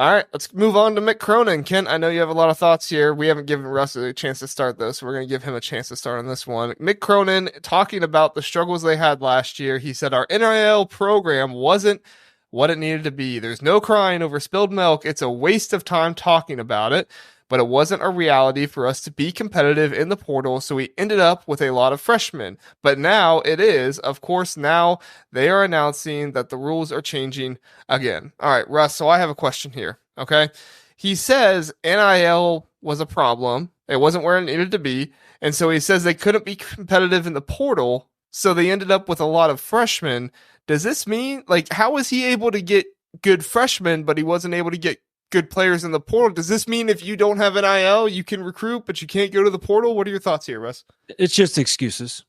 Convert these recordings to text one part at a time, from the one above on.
All right, let's move on to Mick Cronin. Kent, I know you have a lot of thoughts here. We haven't given Russ a chance to start though, so we're going to give him a chance to start on this one. Mick Cronin talking about the struggles they had last year. He said our NIL program wasn't what it needed to be. There's no crying over spilled milk. It's a waste of time talking about it, but it wasn't a reality for us to be competitive in the portal, so we ended up with a lot of freshmen. But now it is. Of course, now they are announcing that the rules are changing again. All right, Russ, so I have a question here, okay? He says NIL was a problem. It wasn't where it needed to be. And so he says they couldn't be competitive in the portal, so they ended up with a lot of freshmen. Does this mean, like, how was he able to get good freshmen, but he wasn't able to get good players in the portal? Does this mean if you don't have NIL, you can recruit, but you can't go to the portal? What are your thoughts here, Russ? It's just excuses.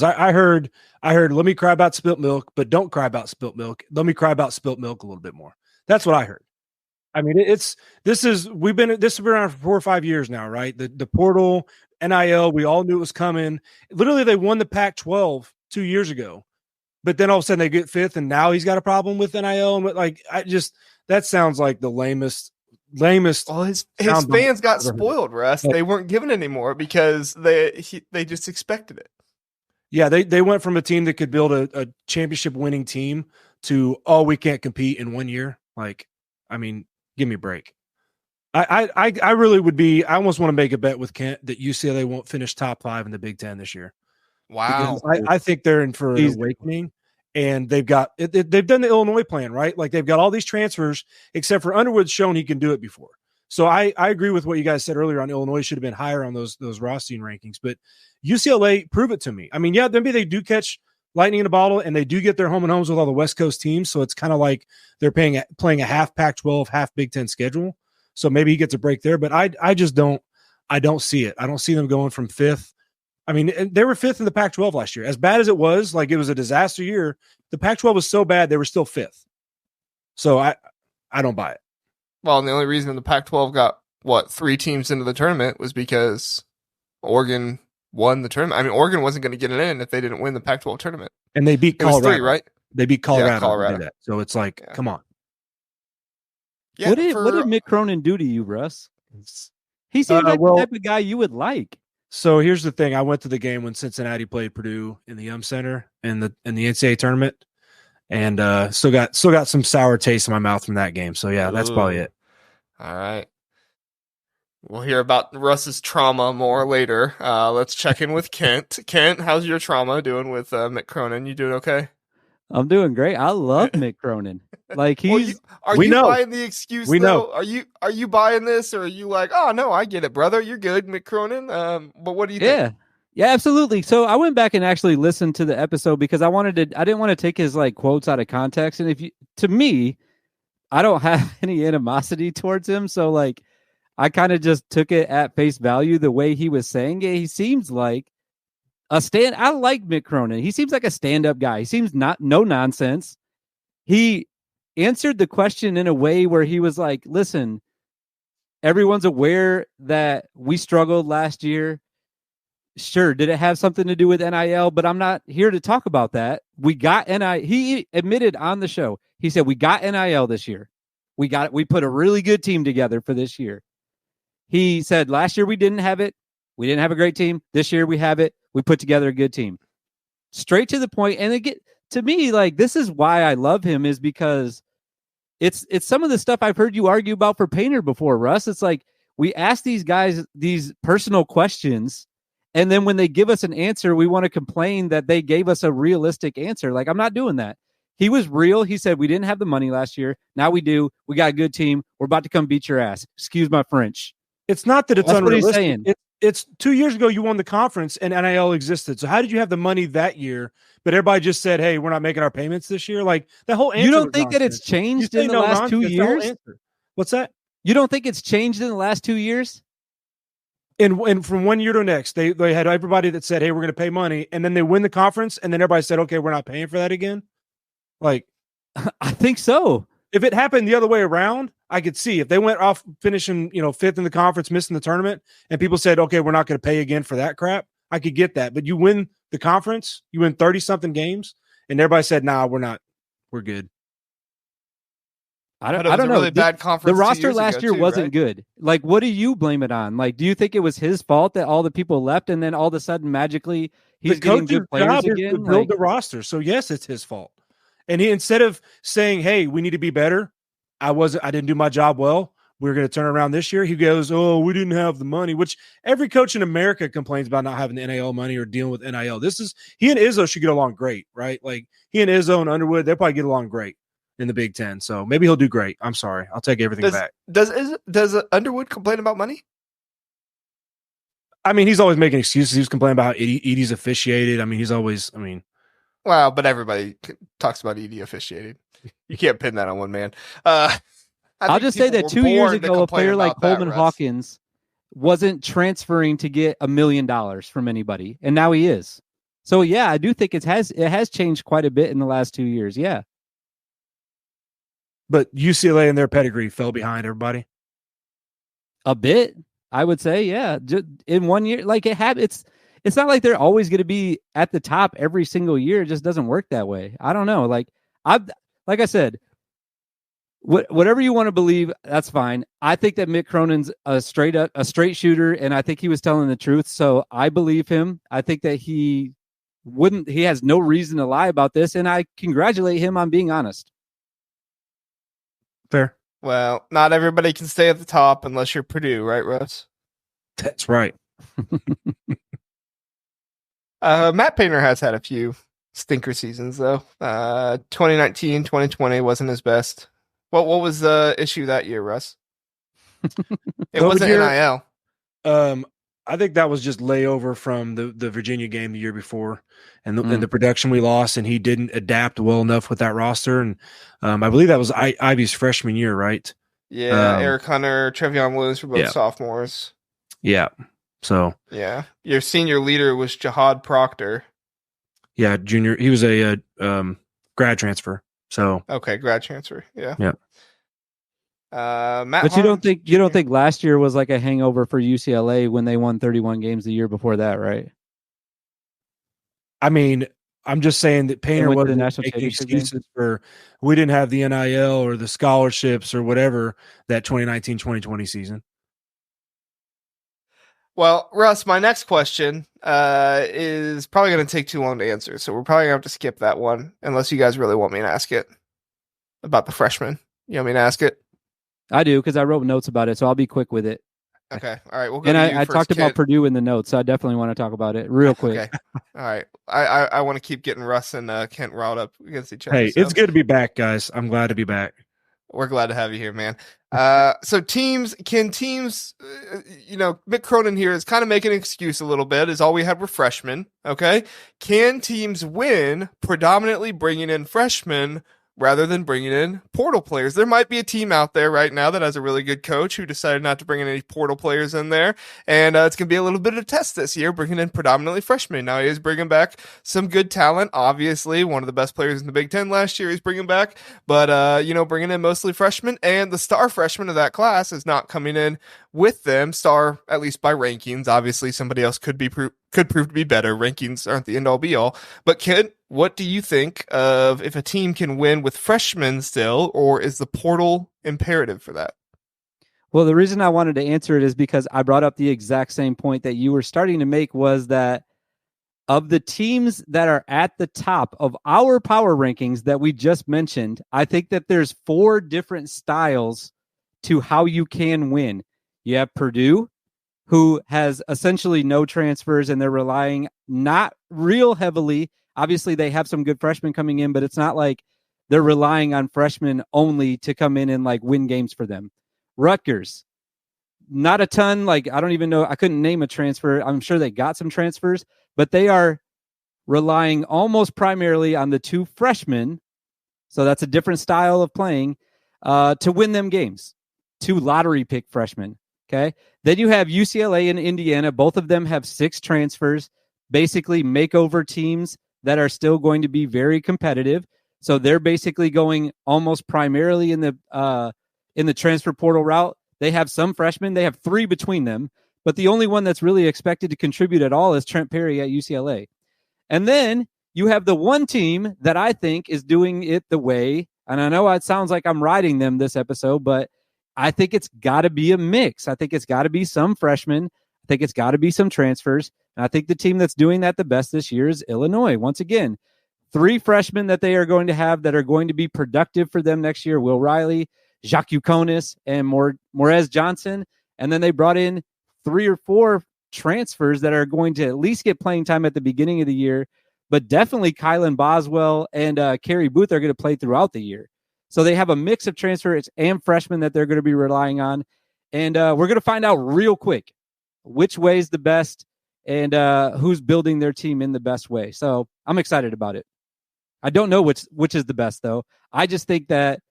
I heard, let me cry about spilt milk, but don't cry about spilt milk. Let me cry about spilt milk a little bit more. That's what I heard. I mean, this has been around for 4 or 5 years now, right? The portal, NIL, we all knew it was coming. Literally, they won the Pac-12 2 years ago, but then all of a sudden they get fifth, and now he's got a problem with NIL. And that sounds like the lamest. Well, his fans got spoiled, Russ. They weren't given anymore because they just expected it. Yeah, they went from a team that could build a championship winning team to, oh, we can't compete in 1 year. Like, I mean, give me a break. I really would be. I almost want to make a bet with Kent that UCLA won't finish top 5 in the Big Ten this year. Wow, I think they're in for an awakening. And they've got they've done the Illinois plan, right? Like they've got all these transfers, except for Underwood's shown he can do it before. So I agree with what you guys said earlier on Illinois should have been higher on those Rothstein rankings, but UCLA, prove it to me. I mean, yeah, maybe they do catch lightning in a bottle, and they do get their home and homes with all the West Coast teams. So it's kind of like they're playing a half Pac-12, half Big Ten schedule. So maybe he gets a break there, but I just don't see it. I don't see them going from fifth. I mean, they were fifth in the Pac-12 last year. As bad as it was, like it was a disaster year, the Pac-12 was so bad they were still fifth. So I don't buy it. Well, and the only reason the Pac-12 got 3 teams into the tournament was because Oregon won the tournament. I mean, Oregon wasn't going to get it in if they didn't win the Pac-12 tournament. And they beat Colorado. It was 3, right? They beat Colorado. Yeah, Colorado. So it's like, come on. Yeah, what did Mick Cronin do to you, Russ? He seems like the type of guy you would like. So here's the thing. I went to the game when Cincinnati played Purdue in the Center in the NCAA tournament, and still got some sour taste in my mouth from that game. So yeah, that's probably it. All right. We'll hear about Russ's trauma more later. Let's check in with Kent. Kent, how's your trauma doing with Mick Cronin? You doing okay? I'm doing great. I love Mick Cronin. Like he's. Are you buying the excuse? We know. Are you buying this, or are you like, oh no, I get it, brother. You're good, Mick Cronin. But what do you think? Yeah, absolutely. So I went back and actually listened to the episode because I didn't want to take his like quotes out of context. And to me, I don't have any animosity towards him. So like, I kind of just took it at face value the way he was saying it. He seems like I like Mick Cronin. He seems like a stand-up guy. He seems no nonsense. He answered the question in a way where he was like, listen, everyone's aware that we struggled last year. Sure, did it have something to do with NIL? But I'm not here to talk about that. We got NIL. He admitted on the show, he said, we got NIL this year. We put a really good team together for this year. He said last year we didn't have it. We didn't have a great team. This year we have it. We put together a good team. Straight to the point. And again, to me, like, this is why I love him, is because it's some of the stuff I've heard you argue about for Painter before, Russ. It's like we ask these guys these personal questions, and then when they give us an answer, we want to complain that they gave us a realistic answer. Like, I'm not doing that. He was real. He said, we didn't have the money last year. Now we do. We got a good team. We're about to come beat your ass. Excuse my French. It's not that it's That's unrealistic. What he's saying. It's 2 years ago you won the conference and NIL existed. So how did you have the money that year, but everybody just said, hey, we're not making our payments this year? Like, the whole answer. You don't think that it's changed in the last 2 years? What's that? You don't think it's changed in the last 2 years? And from 1 year to the next, they had everybody that said, hey, we're going to pay money. And then they win the conference. And then everybody said, okay, we're not paying for that again. Like, I think so. If it happened the other way around, I could see if they went off finishing, fifth in the conference, missing the tournament, and people said, okay, we're not going to pay again for that crap. I could get that. But you win the conference, you win 30 something games, and everybody said, nah, we're not. We're good. I don't know. Really bad conference. The roster last year wasn't good. Like, what do you blame it on? Like, do you think it was his fault that all the people left and then all of a sudden magically he's getting good players again? To build the roster. So yes, it's his fault. And he, instead of saying, "Hey, we need to be better," I didn't do my job well, we're going to turn around this year. He goes, "Oh, we didn't have the money," which every coach in America complains about not having the NIL money or dealing with NIL. He and Izzo should get along great, right? Like he and Izzo and Underwood, they'll probably get along great in the Big Ten. So maybe he'll do great. I'm sorry. I'll take everything back. Does Underwood complain about money? I mean, he's always making excuses. He was complaining about how Edie's officiated. I mean, Well, but everybody talks about Edie officiated. You can't pin that on one man. I'll just say that 2 years ago, a player like Coleman Hawkins wasn't transferring to get $1 million from anybody, and now he is. So yeah, I do think it has changed quite a bit in the last 2 years. Yeah. But UCLA and their pedigree fell behind everybody. A bit, I would say, yeah. Just in 1 year, like it's not like they're always going to be at the top every single year. It just doesn't work that way. I don't know. Like I said, whatever you want to believe, that's fine. I think that Mick Cronin's a straight shooter, and I think he was telling the truth. So I believe him. I think that he has no reason to lie about this, and I congratulate him on being honest. Fair. Well, not everybody can stay at the top unless you're Purdue, right, Russ? That's right. Matt Painter has had a few stinker seasons, though. 2019, 2020 wasn't his best. What was the issue that year, Russ? It wasn't NIL. I think that was just layover from the Virginia game the year before, and the production we lost, and he didn't adapt well enough with that roster. And I believe that was Ivy's freshman year, right? Yeah, Eric Hunter, Trevion Williams were both sophomores. Yeah. So yeah, your senior leader was Jihad Proctor. Yeah, junior. He was a grad transfer. So okay, grad transfer. Yeah. Yeah. But you don't think last year was like a hangover for UCLA when they won 31 games the year before that, right? I mean, I'm just saying that Painter wasn't making excuses for we didn't have the NIL or the scholarships or whatever that 2019-2020 season. Well, Russ, my next question is probably going to take too long to answer, so we're probably going to have to skip that one unless you guys really want me to ask it about the freshmen. You want me to ask it? I do, because I wrote notes about it, so I'll be quick with it. Okay. All right. We'll go and to you I first, talked Kent. about Purdue in the notes, so I definitely want to talk about it real quick. Okay. All right. I want to keep getting Russ and Kent riled up against each other. Hey, it's good to be back, guys. I'm glad to be back. We're glad to have you here, man. So can teams, Mick Cronin here is kind of making an excuse a little bit, is all we had were freshmen. Okay. Can teams win predominantly bringing in freshmen rather than bringing in portal players? There might be a team out there right now that has a really good coach who decided not to bring in any portal players in there. And it's going to be a little bit of a test this year, bringing in predominantly freshmen. Now he is bringing back some good talent. Obviously, one of the best players in the Big Ten last year he's bringing back. But, bringing in mostly freshmen. And the star freshman of that class is not coming in with them. Star, at least by rankings. Obviously, somebody else could prove to be better. Rankings aren't the end-all be-all. But Kid, what do you think of if a team can win with freshmen still, or is the portal imperative for that? Well, the reason I wanted to answer it is because I brought up the exact same point that you were starting to make, was that of the teams that are at the top of our power rankings that we just mentioned, I think that there's 4 different styles to how you can win. You have Purdue, who has essentially no transfers, and they're relying not real heavily. Obviously, they have some good freshmen coming in, but it's not like they're relying on freshmen only to come in and like win games for them. Rutgers, not a ton. Like, I don't even know. I couldn't name a transfer. I'm sure they got some transfers, but they are relying almost primarily on the 2 freshmen. So that's a different style of playing to win them games. 2 lottery pick freshmen. Okay. Then you have UCLA and Indiana. Both of them have 6 transfers, basically makeover teams that are still going to be very competitive. So they're basically going almost primarily in the transfer portal route. They have some freshmen. They have 3 between them, but the only one that's really expected to contribute at all is Trent Perry at UCLA. And then you have the one team that I think is doing it the way And I know it sounds like I'm riding them this episode, but I think it's got to be a mix. I think it's got to be some freshmen. I think it's got to be some transfers. And I think the team that's doing that the best this year is Illinois. Once again, 3 freshmen that they are going to have that are going to be productive for them next year: Will Riley, Jacques Uconis, and Morez Johnson. And then they brought in 3 or 4 transfers that are going to at least get playing time at the beginning of the year. But definitely Kylan Boswell and Kerry Booth are going to play throughout the year. So they have a mix of transfers and freshmen that they're going to be relying on. And we're going to find out real quick which way is the best and who's building their team in the best way. So I'm excited about it. I don't know which is the best, though. I just think that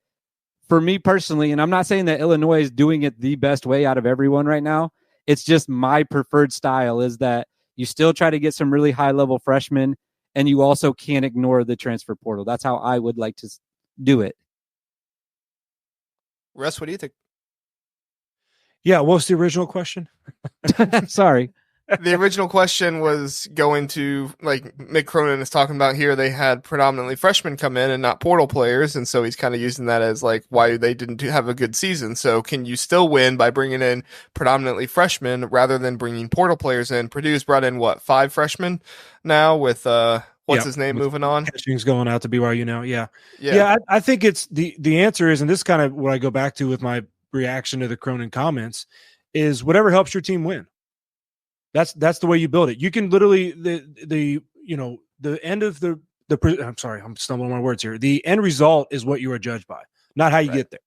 for me personally, and I'm not saying that Illinois is doing it the best way out of everyone right now. It's just my preferred style is that you still try to get some really high-level freshmen, and you also can't ignore the transfer portal. That's how I would like to do it. Russ, what do you think? Yeah, what was the original question? Sorry. The original question was going to, like Mick Cronin is talking about here, they had predominantly freshmen come in and not portal players, and so he's kind of using that as like why they didn't have a good season. So can you still win by bringing in predominantly freshmen rather than bringing portal players in? Purdue's brought in, 5 freshmen now with what's his name moving on? Things going out to BYU now. Yeah. I think it's the answer is, and this is kind of what I go back to with my reaction to the Cronin comments, is whatever helps your team win. That's the way you build it. You can literally the end of the I'm sorry, I'm stumbling on my words here. The end result is what you are judged by, not how you get there.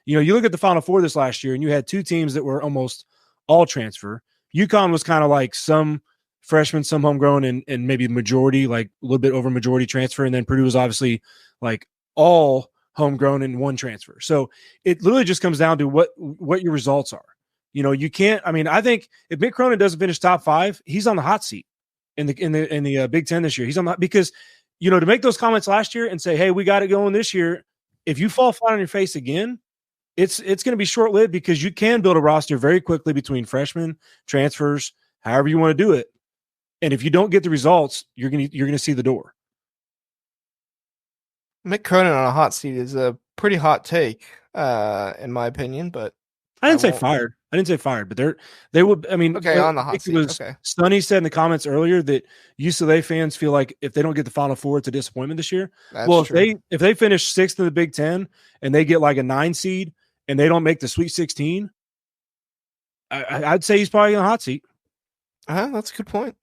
You look at the Final Four this last year, and you had 2 teams that were almost all transfer. UConn was kind of like some freshmen, some homegrown, and maybe majority, like a little bit over majority transfer. And then Purdue was obviously like all homegrown and 1 transfer. So it literally just comes down to what your results are. You can't. I mean, I think if Mick Cronin doesn't finish top 5, he's on the hot seat in the Big Ten this year. He's on that because to make those comments last year and say, hey, we got it going this year. If you fall flat on your face again, it's going to be short lived because you can build a roster very quickly between freshmen, transfers, however you want to do it. And if you don't get the results, you're going to see the door. Mick Cronin on a hot seat is a pretty hot take, in my opinion, but I didn't say fired. But they would. I mean, okay, on the hot seat. Okay. Sonny said in the comments earlier that UCLA fans feel like if they don't get the Final Four, it's a disappointment this year. That's true. If they finish 6th in the Big Ten and they get like a 9 seed and they don't make the Sweet 16, I'd say he's probably on the hot seat. That's a good point.